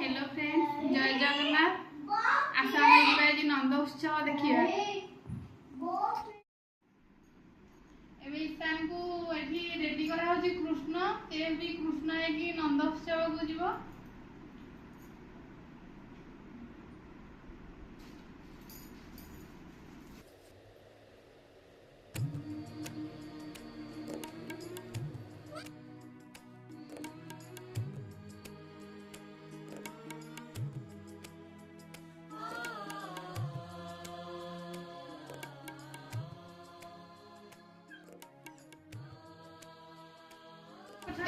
Hello friends जय जगन्नाथ आसाम आज नंद उत्सव देखिए ईशान को रेडी करा कृष्ण से भी कृष्ण है नंद उत्सव को जीव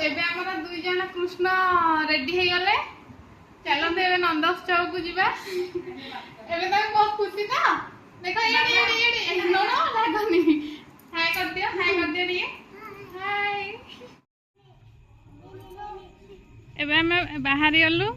एबे हमरा दुई जन कृष्ण रेडी हे गले चलते एबे नंदोत्सव को जीवा एबे तक बहुत खुशी था देखो ये नो नो लागनी हाय कर दियो ये हाय एबे हम बाहर गलु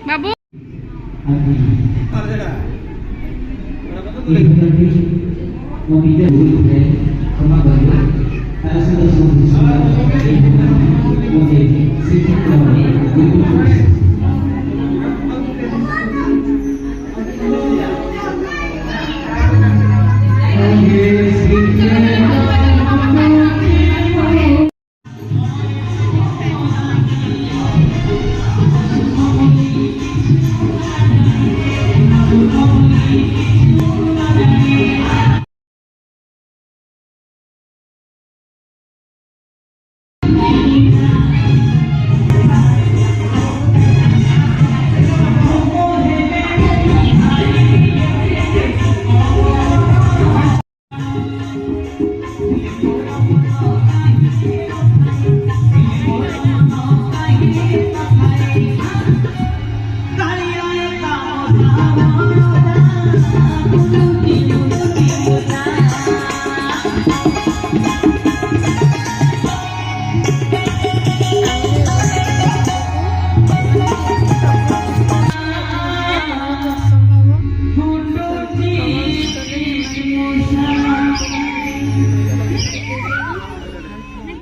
बाबू Terima kasih.